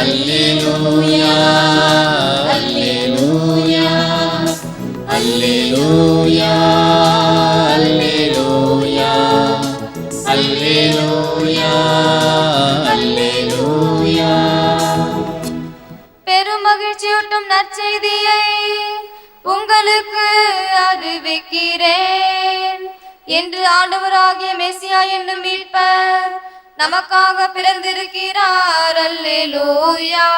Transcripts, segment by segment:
அல்லேலூயா அல்லேலூயா அல்லேலூயா அல்லேலூயா அல்லேலூயா அல்லேலூயா. பெரும் மகிழ்ச்சியூட்டும் நற்செய்தியை உங்களுக்கு அறிவிக்கிறேன் என்று ஆண்டவராகிய மெசியா என்னும் மீட்பர் நமக்காக பிறந்திருக்கிறார். அல்லேலூயா.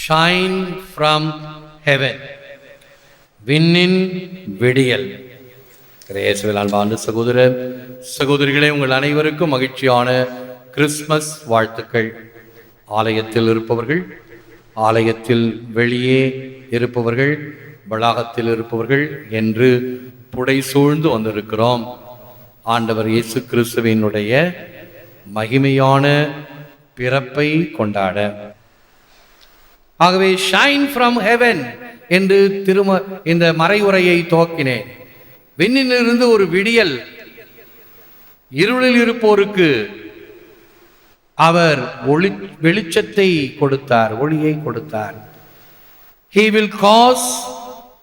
Shine from heaven. விண்ணின் விடியல். இயேசுவில் அன்பார்ந்த சகோதர சகோதரிகளே, உங்கள் அனைவருக்கும் மகிழ்ச்சியான கிறிஸ்மஸ் வாழ்த்துக்கள். ஆலயத்தில் இருப்பவர்கள், ஆலயத்தில் வெளியே இருப்பவர்கள், வளாகத்தில் இருப்பவர்கள் என்று புடை சூழ்ந்து வந்திருக்கிறோம். ஆண்டவர் இயேசு கிறிஸ்துவினுடைய மகிமையான பிறப்பை கொண்டாட. ஆகவே ஷைன் ஃப்ரம் ஹெவன் என்று இந்த மறைவுரையை துவக்கினேன். விண்ணிலிருந்து ஒரு விடியல். இருளில் இருப்போருக்கு அவர் வெளிச்சத்தை கொடுத்தார், ஒளியை கொடுத்தார். He will cause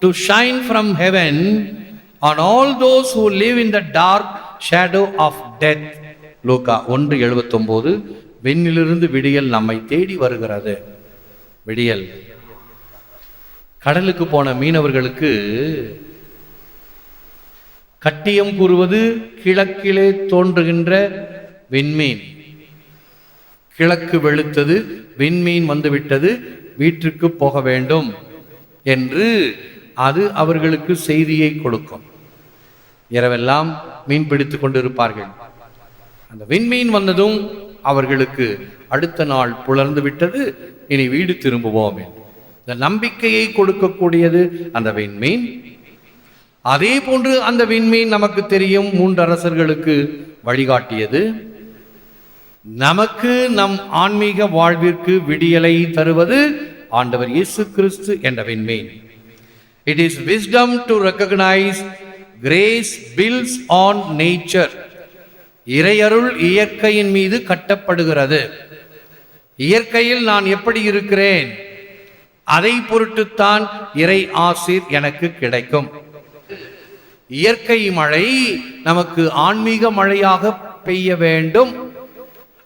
to shine from heaven on all those who live in the dark shadow of death. லூக்கா 1:79. விண்ணிலிருந்து விடியல் நம்மை தேடி வருகிறது. விடியல். கடலுக்கு போன மீனவர்களுக்கு கட்டியம் கூறுவது கிழக்கிலே தோன்றுகின்ற விண்மீன். கிழக்கு வெளுத்தது, விண்மீன் வந்துவிட்டது, வீட்டிற்கு போக வேண்டும் என்று அது அவர்களுக்கு செய்தியை கொடுக்கும். இரவெல்லாம் மீன் பிடித்து கொண்டிருப்பார்கள். அந்த விண்மீன் வந்ததும் அவர்களுக்கு அடுத்த நாள் புலர்ந்து விட்டது, இனி வீடு திரும்புவோம் என்று இந்த நம்பிக்கையை கொடுக்கக்கூடியது அந்த விண்மீன். அதே போன்று அந்த விண்மீன் நமக்கு தெரியும் 3 அரசர்களுக்கு வழிகாட்டியது. நமக்கு நம் ஆன்மீக வாழ்விற்கு விடியலை தருவது ஆண்டவர் இயேசு கிறிஸ்து என்ற விண்மீன். It is wisdom to recognize grace builds on nature. இறையருள் இயற்கையின் மீது கட்டப்படுகிறது. இயற்கையில் நான் எப்படி இருக்கிறேன் அதை பொருட்டுத்தான் இறை ஆசீர் எனக்கு கிடைக்கும். இயற்கை மழை நமக்கு ஆன்மீக மழையாக பெய்ய வேண்டும்.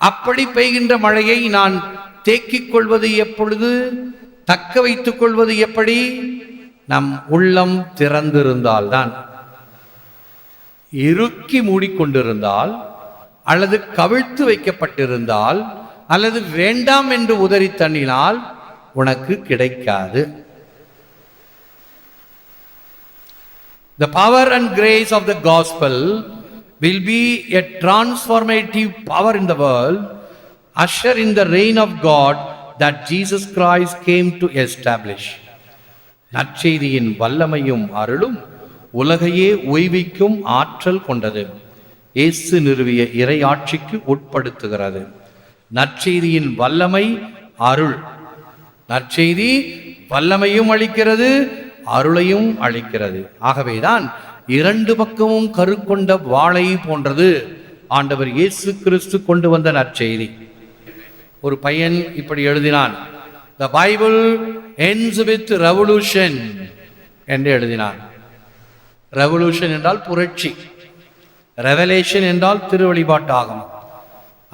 அப்படி பெய்கின்ற மழையை நான் தேக்கிக் கொள்வது எப்பொழுது, தக்க வைத்துக் கொள்வது எப்படி? நம் உள்ளம் திறந்திருந்தால்தான். இறுக்கி மூடிக்கொண்டிருந்தால், அல்லது கவிழ்த்து வைக்கப்பட்டிருந்தால், அல்லது வேண்டாம் என்று உதறி தண்ணினால் உனக்கு கிடைக்காது. The power and grace of the gospel will be a transformative power in the world, usher in the reign of God that Jesus Christ came to establish. நற்செய்தியின் வல்லமையும் அருளும் உலகையே உய்விக்கும் ஆற்றல் கொண்டது. இயேசு நிறுவிய இறை ஆட்சிக்கு உட்படுத்துகிறது. நற்செய்தியின் வல்லமை அருள். நற்செய்தி வல்லமையும் அளிக்கிறது, அருளையும் அளிக்கிறது. ஆகவேதான் 2 பக்கமும் கருக்கொண்ட வாளை போன்றது ஆண்டவர் இயேசு கிறிஸ்து கொண்டு வந்த நற்செய்தி. ஒரு பையன் இப்படி எழுதினான், The Bible ends with revolution என்று எழுதினான். ரெவல்யூஷன் என்றால் புரட்சி, ரெவலேஷன் என்றால் திருவழிபாட்டு ஆகமம்.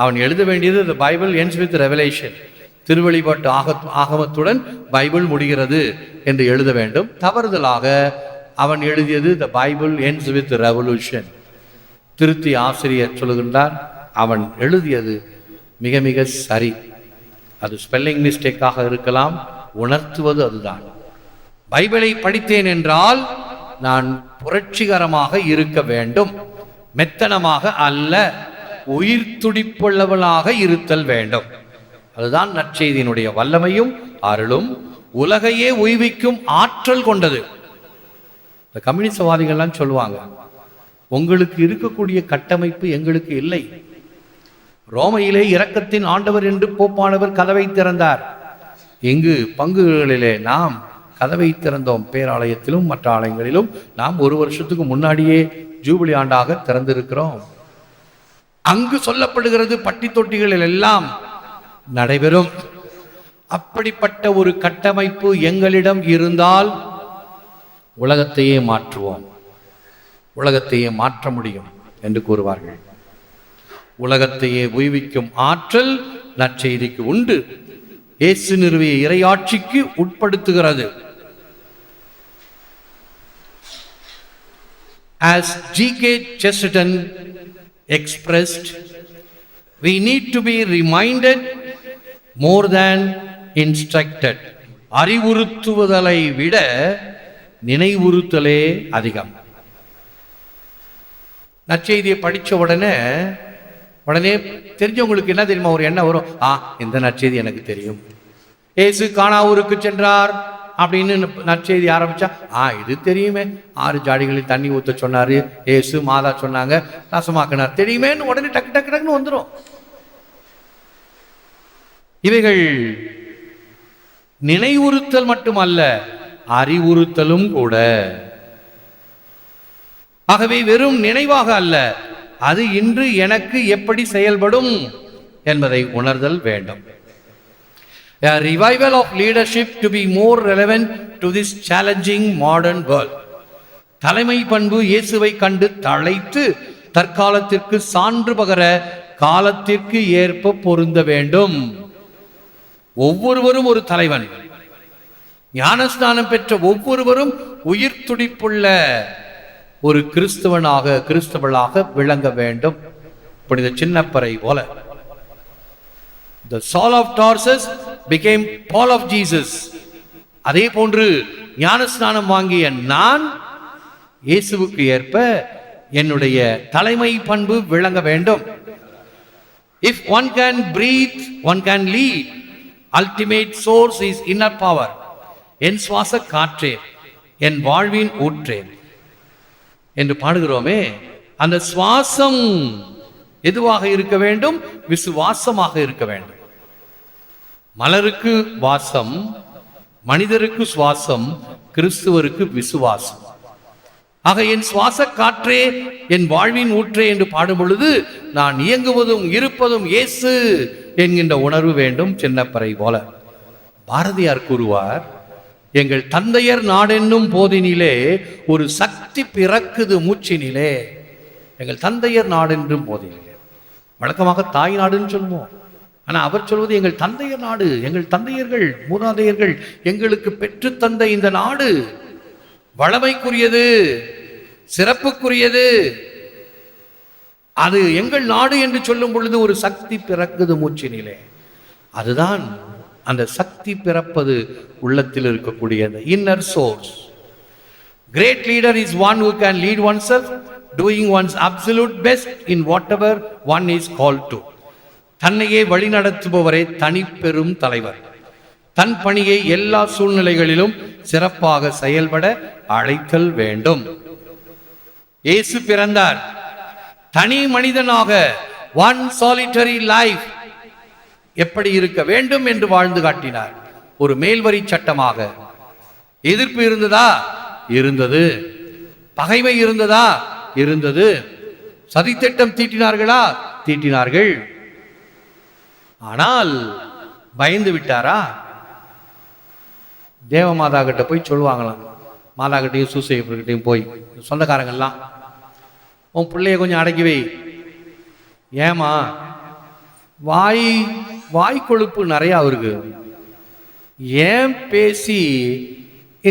அவன் எழுத வேண்டியது The Bible ends with revelation, திருவழிபாட்டு ஆகமத்துடன் பைபிள் முடிகிறது என்று எழுத வேண்டும். தவறுதலாக அவன் எழுதியது The Bible ends with revolution. திருத்தி ஆசிரியர் சொல்லுகின்றார், அவன் எழுதியது மிக மிக சரி. அது ஸ்பெல்லிங் மிஸ்டேக்காக இருக்கலாம், உணர்த்துவது அதுதான். பைபிளை படித்தேன் என்றால் நான் புரட்சிகரமாக இருக்க வேண்டும், மெத்தனமாக அல்ல, உயிர் துடிப்புள்ளவளாக இருத்தல் வேண்டும். அதுதான் நற்செய்தியினுடைய வல்லமையும் அருளும், உலகையே உய்விக்கும் ஆற்றல் கொண்டது. இந்த கம்யூனிஸ்டவாதிகள்லாம் சொல்லுவாங்க, உங்களுக்கு இருக்கக்கூடிய கட்டமைப்பு எங்களுக்கு இல்லை. ரோமையிலே இரக்கத்தின் ஆண்டவர் என்று போப்பானவர் கதவை திறந்தார். இங்கு பங்குகளிலே நாம் கதவை திறந்தோம். பேராலயத்திலும் மற்ற ஆலயங்களிலும் நாம் 1 வருஷத்துக்கு முன்னாடியே ஜூபிலி ஆண்டாக திறந்திருக்கிறோம். அங்கு சொல்லப்படுகிறது பட்டி தொட்டிகளில் எல்லாம் நடைபெறும். அப்படிப்பட்ட ஒரு கட்டமைப்பு எங்களிடம் இருந்தால் உலகத்தையே மாற்றுவோம், உலகத்தையே மாற்ற முடியும் என்று கூறுவார்கள். உலகத்தையே உய்விக்கும் ஆற்றல் நற்செய்திக்கு உண்டு. இயேசு நிறுவிய இறையாட்சிக்கு உட்படுத்துகிறது. As G.K. Chesterton expressed, we need to be reminded more than instructed. அறிவுறுத்துவதலை விட நினைவுறுத்தலே அதிகம். நற்செய்தியை படித்த உடனே தெரிஞ்சவங்களுக்கு என்ன தெரியுமா ஒரு எண்ணம் வரும், இந்த நற்செய்தி எனக்கு தெரியும். இயேசு கானாவூருக்கு சென்றார் அப்படின்னு நற்செய்தி ஆரம்பிச்சா இது தெரியுமே, 6 ஜாடிகளில் தண்ணி ஊற்ற சொன்னாரு, இயேசு மாதா சொன்னாங்க, ரசமாக்கினார், தெரியுமேன்னு உடனே டக்கு டக்கு டக்குன்னு வந்துடும். இவைகள் நினைவுறுத்தல் மட்டுமல்ல, அறிவுறுத்தலும் கூட. ஆகவே வெறும் நினைவாக அல்ல, அது இன்று எனக்கு எப்படி செயல்படும் என்பதை உணர்தல் வேண்டும். A revival of leadership to be more relevant to this challenging modern world. தலைமை பண்பு இயேசுவை கண்டு தழைத்து தற்காலத்திற்கு சான்று பகர காலத்திற்கு ஏற்ப பொருந்த வேண்டும். ஒவ்வொருவரும் ஒரு தலைவன். ஞானஸ்நானம் பெற்ற ஒவ்வொருவரும் உயிர் துடிப்புள்ள ஒரு கிறிஸ்தவளாக விளங்க வேண்டும். புனித சின்னப்பரை போல. The Saul of Tarsus became Paul of Jesus. அதே போன்று ஞானஸ்நானம் வாங்கிய நான் இயேசுவுக்கு ஏற்ப என்னுடைய தலைமை பண்பு விளங்க வேண்டும். If one can breathe, one can lead. Ultimate source is inner power. என் சுவாச காற்றே, என் வாழ்வின் ஊற்றே என்று பாடுகிறோமே, அந்த சுவாசம் எதுவாக இருக்க வேண்டும்? விசுவாசமாக இருக்க வேண்டும். மலருக்கு வாசம், மனிதருக்கு சுவாசம், கிறிஸ்துவருக்கு விசுவாசம். ஆக என் சுவாச காற்றே, என் வாழ்வின் ஊற்றே என்று பாடும் பொழுது நான் இயங்குவதும் இருப்பதும் இயேசு என்கின்ற உணர்வு வேண்டும். சின்னப்பரை போல. பாரதியார் கூறுவார், எங்கள் தந்தையர் நாடென்னும் போதினிலே ஒரு சக்தி பிறக்குது மூச்சினிலே. எங்கள் தந்தையர் நாடென்றும் போதினிலே, வழக்கமாக தாய் நாடுன்னு சொல்லுவோம். ஆனால் அவர் சொல்வது எங்கள் தந்தையர் நாடு. எங்கள் தந்தையர்கள், மூதாதையர்கள் எங்களுக்கு பெற்று தந்த இந்த நாடு வளமைக்குரியது, சிறப்புக்குரியது. அது எங்கள் நாடு என்று சொல்லும் பொழுது ஒரு சக்தி பிறக்குது மூச்சினிலே. அதுதான் அந்த சக்தி பிறப்பது உள்ளத்தில் இருக்கக்கூடிய inner source. Great leader is one who can lead oneself, doing one's absolute best in whatever one is called to. தன்னையே வழிநடத்துபவரே தனிப்பெரும் தலைவர். தன் பணியை எல்லா சூழ்நிலைகளிலும் சிறப்பாக செயல்பட அழைத்தல் வேண்டும். இயேசு பிறந்தார் தனி மனிதனாக, one solitary life எப்படி இருக்க வேண்டும் என்று வாழ்ந்து காட்டினார். ஒரு மேல்வரி சட்டமாக. எதிர்ப்பு இருந்ததா? இருந்தது. பகைமை இருந்ததா? இருந்தது. சதித்திட்டம் தீட்டினார்களா? தீட்டினார்கள். ஆனால் பயந்து விட்டாரா? தேவமாதா கிட்ட போய் சொல்லுவாங்களாம், மாதா கிட்டையும் சூசையப்பர்கிட்டையும் போய், சொந்தக்காரங்கள்லாம், உன் பிள்ளைய கொஞ்சம் அடக்கி வை. ஏமா? வாய் கொழுப்பு நிறையா அவருக்கு. ஏன் பேசி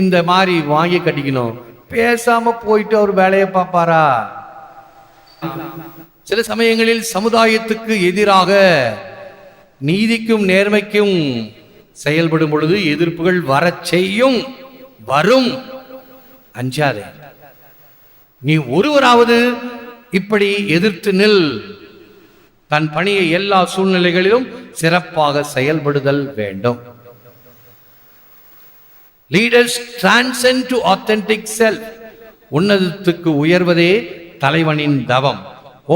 இந்த மாதிரி வாங்கி கட்டிக்கணும்? பேசாம போயிட்டு அவர் வேலையை பார்ப்பாரா? சில சமயங்களில் சமுதாயத்துக்கு எதிராக நீதிக்கும் நேர்மைக்கும் செயல்படும் பொழுது எதிர்ப்புகள் வரச் செய்யும், வரும். அஞ்சாதே. நீ ஒருவராவது இப்படி எதிர்த்து நில். தன் பணியை எல்லா சூழ்நிலைகளிலும் சிறப்பாக செயல்படுதல் வேண்டும். Leaders transcend to authentic self. உன்னதத்துக்கு உயர்வதே தலைவனின் தவம்.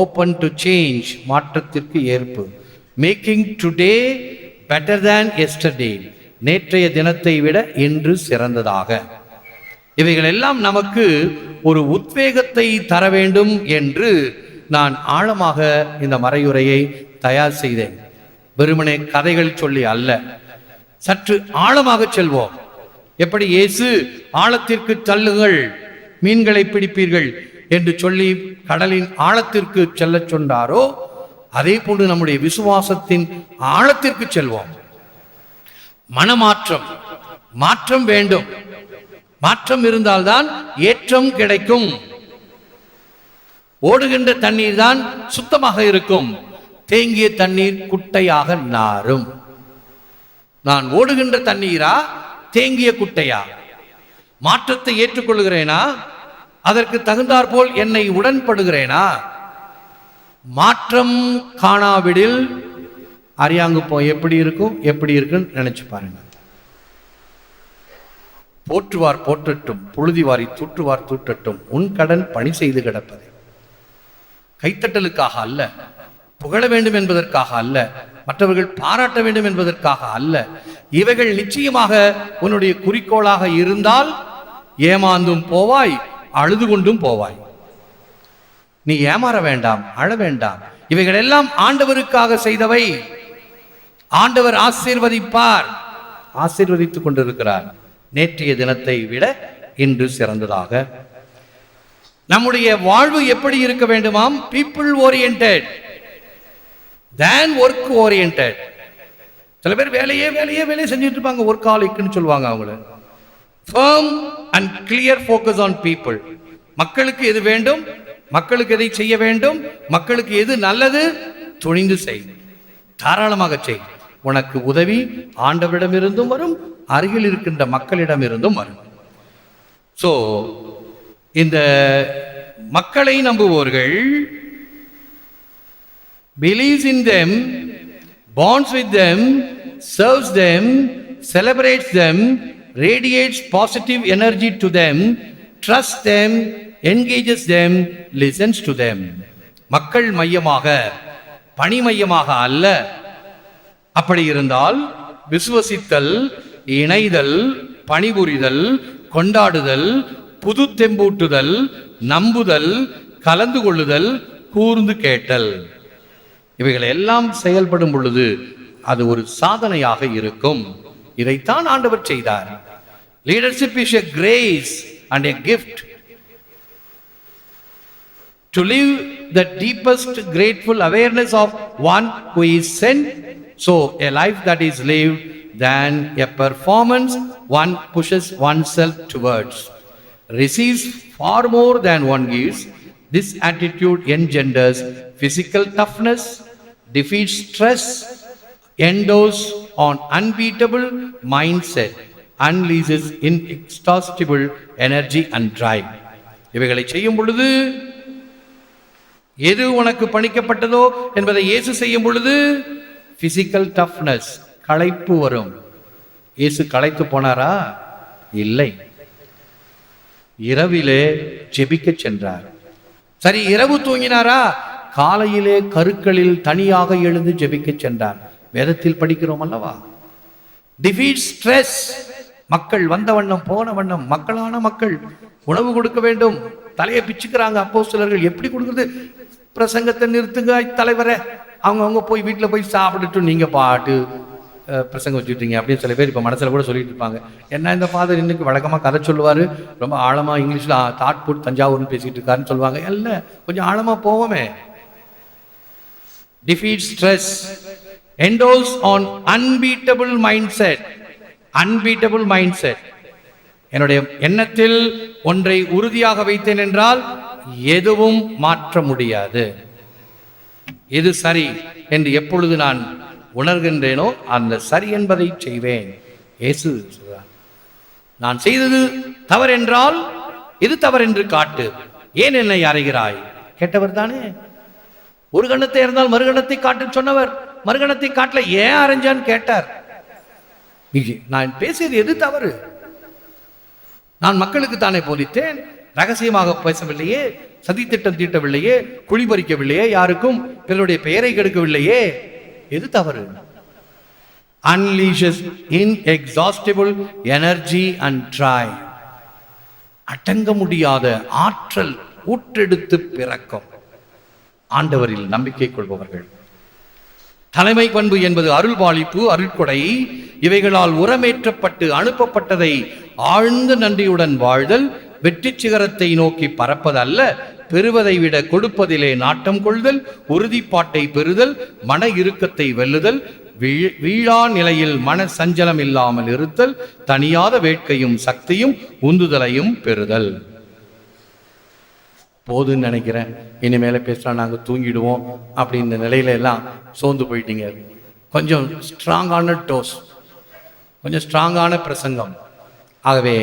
Open to change, மாற்றத்திற்கு ஏற்பு. Making today better than yesterday. நேற்றைய தினத்தை விட இன்று சிறந்ததாக. இவைகள் எல்லாம் நமக்கு ஒரு உத்வேகத்தை தர வேண்டும் என்று நான் ஆழமாக இந்த மறையுரையை தயார் செய்தேன். வெறுமனே கதைகள் சொல்லி அல்ல, சற்று ஆழமாக செல்வோம். எப்படி இயேசு ஆழத்திற்கு தள்ளுங்கள், மீன்களை பிடிப்பீர்கள் என்று சொல்லி கடலின் ஆழத்திற்கு செல்ல சொன்னாரோ, அதே போன்று நம்முடைய விசுவாசத்தின் ஆழத்திற்கு செல்வோம். மனமாற்றம், மாற்றம் வேண்டும். மாற்றம் இருந்தால்தான் ஏற்றம் கிடைக்கும். ஓடுகின்ற தண்ணீர் தான் சுத்தமாக இருக்கும், தேங்கிய தண்ணீர் குட்டையாக நாரும். நான் ஓடுகின்ற தண்ணீரா, தேங்கிய குட்டையா? மாற்றத்தை ஏற்றுக்கொள்கிறேனா? அதற்கு தகுந்தாற் போல் என்னை உடன்படுகிறேனா? மாற்றம் காணாவிடில் அரியாங்குப்பம் எப்படி இருக்கும், எப்படி இருக்குன்னு நினைச்சு பாருங்க. போற்றுவார் போற்றட்டும், புழுதிவாரி தூற்றுவார் தூற்றட்டும், உன் கடன் பணி செய்து கிடப்பது. கைத்தட்டலுக்காக அல்ல, புகழ வேண்டும் என்பதற்காக அல்ல, மற்றவர்கள் பாராட்ட வேண்டும் என்பதற்காக அல்ல. இவைகள் நிச்சயமாக உன்னுடைய குறிக்கோளாக இருந்தால் ஏமாந்தும் போவாய், அழுது கொண்டும் போவாய். நீ ஏமாற வேண்டாம், அழ வேண்டாம். இவைகள் எல்லாம் ஆண்டவருக்காக செய்தவை. ஆண்டவர் ஆசீர்வதிப்பார், ஆசீர்வதித்துக் கொண்டிருக்கிறார். நேற்றைய தினத்தை விட இன்று சிறந்ததாக நம்முடைய வாழ்வு எப்படி இருக்க வேண்டுமாம்? People oriented than work oriented. சில பேர் வேலையே செஞ்சுட்டு இருப்பாங்க, ஒர்க்காலிக்னு சொல்லுவாங்க அவங்கள. firm and clear focus on people. மக்களுக்கு எது வேண்டும், மக்களுக்கு எதை செய்ய வேண்டும், மக்களுக்கு எது நல்லது, துணிந்து செய், தாராளமாக செய். உனக்கு உதவி ஆண்டவரிடமிருந்தும் வரும், அருகில் இருக்கின்ற மக்களிடம் இருந்தும் வரும். சோ இந்த மக்களை நம்புவோர்கள் believes in them, bonds with them, serves them, celebrates them, radiates positive energy to them, trusts them, engages them, listens to them. மக்கள் மையமாக, பணி மையமாக அல்ல. அப்படி இருந்தால் விசுவசித்தல், இணைதல், பணிபுரிதல், கொண்டாடுதல், புது தெம்பூட்டுதல், நம்புதல், கலந்து கொள்ளுதல், கூர்ந்து கேட்டல், இவைகள் எல்லாம் செயல்படும் பொழுது அது ஒரு சாதனையாக இருக்கும். இதைத்தான் ஆண்டவர் செய்தார். Leadership is a grace and a gift. To live the deepest grateful awareness of one who is sent, so a life that is lived than a performance one pushes oneself towards, receives far more than one gives. This attitude engenders physical toughness, defeats stress, endows on unbeatable mindset, unleashes inexhaustible energy and drive. இவைகளை செய்யும் பொழுது, எது உனக்கு பணிக்கப்பட்டதோ என்பதை இயேசு செய்யும் பொழுது, physical toughness, களைப்பு வரும். இயேசு களைத்து போனாரா? இல்லை. இரவிலே ஜெபிக்க சென்றார். சரி, இரவு தூங்கினாரா? காலையிலே கருக்களில் தனியாக எழுந்து ஜெபிக்க சென்றார். வேதத்தில் படிக்கிறோம் அல்லவா? Defeat stress. மக்கள் வந்த வண்ணம் போன வண்ணம், மக்களான மக்கள் உணவு கொடுக்க வேண்டும், தலையை பிச்சுக்கிறாங்க அப்போஸ்தலர்கள். எப்படி கொடுக்குறது? பிரசங்கத்தை நிறுத்துங்க தலைவரை, அவங்க போய் வீட்டில் போய் சாப்பிட்டுட்டு நீங்க பாட்டு பிரசங்கம் வச்சுட்டீங்க அப்படின்னு சில பேர் இப்போ மனசில் கூட சொல்லிட்டு இருப்பாங்க. என்ன இந்த ஃபாதர் இன்னைக்கு வழக்கமாக கதை சொல்லுவார், ரொம்ப ஆழமாக இங்கிலீஷில் தாட் போட்டு தஞ்சாவூர்னு பேசிட்டு இருக்காருன்னு சொல்லுவாங்க. இல்லை, கொஞ்சம் ஆழமாக போவோமே. defeat stress, endows on unbeatable mindset. unbeatable mindset. என்னுடைய எண்ணத்தில் ஒன்றை உறுதியாக வைத்தேன் என்றால் எதுவும் மாற்ற முடியாது. எது சரி என்று எப்பொழுது நான் உணர்கின்றேனோ அந்த சரி என்பதை செய்வேன். இயேசு சொல்றார், நான் செய்தது தவறென்றால் இது தவறென்று காட்டு, ஏன் என்னை அறைகிறாய்? கேட்டவர் தானே. ஒரு கணத்தை இருந்தால் மறுகணத்தை காட்டு சொன்னவர், மறுகணத்தை காட்டல, ஏன் அரைஞ்சான்னு கேட்டார். நான் பேசியது எது தவறு? நான் மக்களுக்கு தானே போதித்தேன், ரகசியமாக பேசவில்லையே, சதித்திட்டம் தீட்டவில்லையே, குழிபறிக்கவில்லையே, யாருக்கும் பிறருடைய பெயரை கெடுக்கவில்லையே. எது தவறு? unleashes inexhaustible energy and drive. அடங்க முடியாத ஆற்றல் ஊற்றெடுத்து பிறக்கும். ஆண்டவரில் நம்பிக்கை கொள்பவர்கள். தலைமை பண்பு என்பது அருள்பாலிப்பு, அருட்கொடை, இவைகளால் உரமேற்றப்பட்டு அனுப்பப்பட்டதை ஆழ்ந்த நன்றியுடன் வாழ்தல், வெற்றி சிகரத்தை நோக்கி பறப்பதல்ல, பெறுவதை விட கொடுப்பதிலே நாட்டம் கொள்தல், உறுதிப்பாட்டை பெறுதல், மன இறுக்கத்தை வெல்லுதல், வீழா நிலையில் மன சஞ்சலம் இல்லாமல் இருத்தல், தனியாத வேட்கையும் சக்தியும் உந்துதலையும் பெறுதல். போதுன்னு நினைக்கிறேன், இனிமேல பேசலாம் நாங்கள் தூங்கிடுவோம் அப்படின்ற நிலையில எல்லாம் சோர்ந்து போயிட்டீங்க. கொஞ்சம் ஸ்ட்ராங்கான டோஸ், கொஞ்சம் ஸ்ட்ராங்கான பிரசங்கம். ஆகவே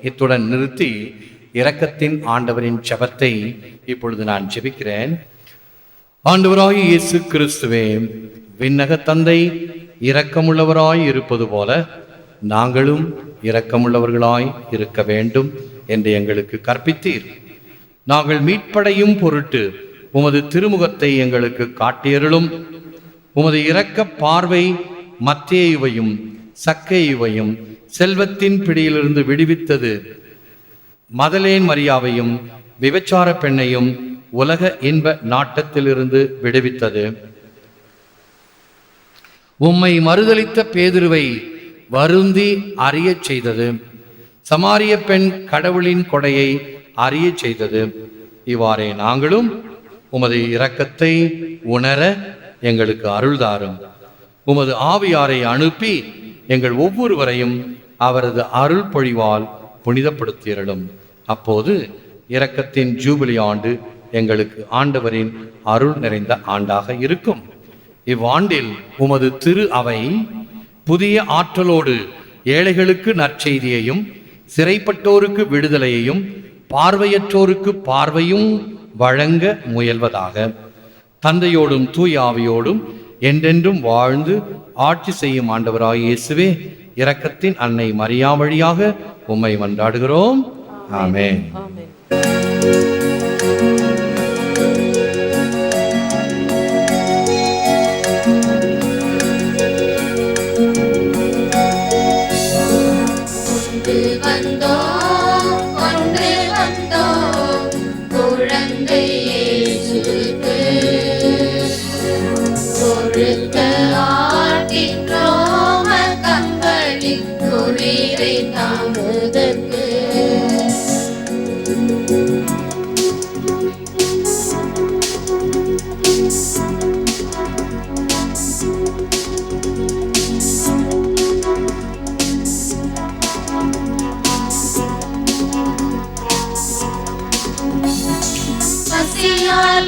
இத்துடன் நிறுத்தி இரக்கத்தின் ஆண்டவரின் ஜெபத்தை இப்பொழுது நான் ஜெபிக்கிறேன். ஆண்டவராய் இயேசு கிறிஸ்துவே, விண்ணக தந்தை இரக்கமுள்ளவராய் இருப்பது போல நாங்களும் இரக்கமுள்ளவர்களாய் இருக்க வேண்டும் என்று எங்களுக்கு கற்பித்தீர். நாங்கள் மீட்படையும் பொருட்டு உமது திருமுகத்தை எங்களுக்கு காட்டியருளும். உமது இரக்க பார்வை மத்தேயுவையும் சக்கேயுவையும் செல்வத்தின் பிடியிலிருந்து விடுவித்தது, மதலேன் மரியாவையும் விபச்சார பெண்ணையும் உலக இன்ப நாட்டத்திலிருந்து விடுவித்தது. உம்மை மறுதலித்த பேதுருவை வருந்தி அறிய செய்தது. சமாரிய பெண் கடவுளின் கொடையை அறிய செய்தது. இவ்வாறே நாங்களும் உமது இரக்கத்தை உணர எங்களுக்கு அருள்தாரும். உமது ஆவியாரை அனுப்பி எங்கள் ஒவ்வொருவரையும் அவரது அருள் பொழிவால் புனிதப்படுத்தியருளும். அப்போது இரக்கத்தின் ஜூபிலி ஆண்டு எங்களுக்கு ஆண்டவரின் அருள் நிறைந்த ஆண்டாக இருக்கும். இவ்வாண்டில் உமது திரு அவை புதிய ஆற்றலோடு ஏழைகளுக்கு நற்செய்தியையும், சிறைப்பட்டோருக்கு விடுதலையையும், பார்வையற்றோருக்கு பார்வையும் வழங்க முயல்வதாக. தந்தையோடும் தூய ஆவியோடும் என்றென்றும் வாழ்ந்து ஆட்சி செய்யும் ஆண்டவராய் இயேசுவே, இரக்கத்தின் அன்னை மரியா வழியாக உம்மை மன்றாடுகிறோம். ஆமென்.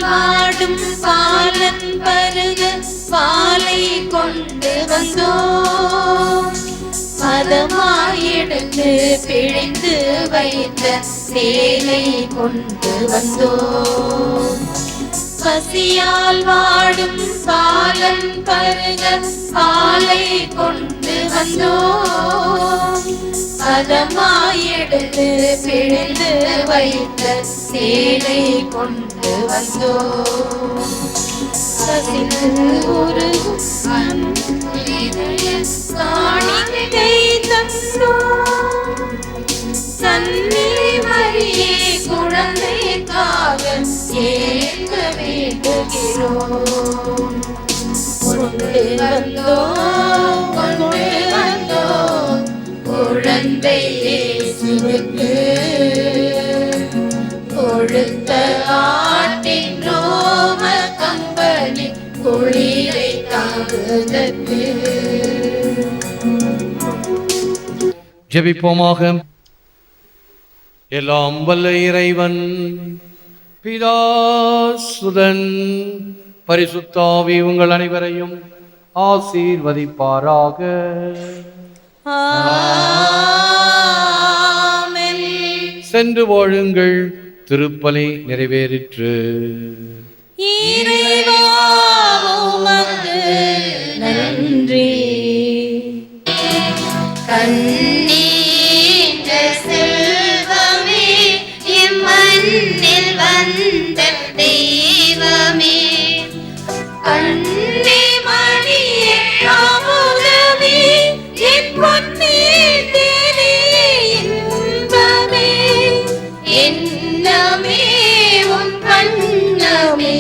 பாடும் பாலன் பருக பாலை கொண்டு வந்தோம். பதமாயெடுத்து பிழைந்து வைத்த சேலை கொண்டு வந்தோம். பசியால் வாடும் பாலன் பருக பாலை கொண்டு வந்தோம். பதமாயெடுத்து பிழைந்து வைத்த சேலை கொண்டு வந்தோம். கசிந்து உருகும் காணிக்கை தந்தோம். கண்ணி மரியே குழந்தைக்காக ஏங்க வேண்டுகிறோம். கொண்டு வந்தோம், கொண்டு வந்தோம் குழந்தை இயேசுவுக்கு. கொழுத்த ஆட்டின் ரோம கம்பளி குளிரை தாங்குதற்கு. ஜெபிப்போமாக. எல்லாம் வல்ல இறைவன் பிதா சுதன் பரிசுத்த ஆவி உங்கள் அனைவரையும் ஆசீர்வதிப்பாராக. ஆமென். சென்று வாழுங்கள், திருப்பலி நிறைவேறிற்று. இறைவா உமக்கு நன்றி. கண்ணீன்ற செல்வமே, இம்மண்ணில் வந்த தெய்வமே, கண்ணே மணியே அமுதமே, என் பொன்னீர் தேனே இன்பமே, என்னமே உன் வண்ணமே,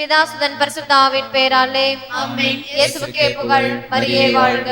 பிதாசுதன் பரிசுத்தாவின் பேராலே ஆமென். இயேசுவுக்கே புகழ். மரியே வாழ்க.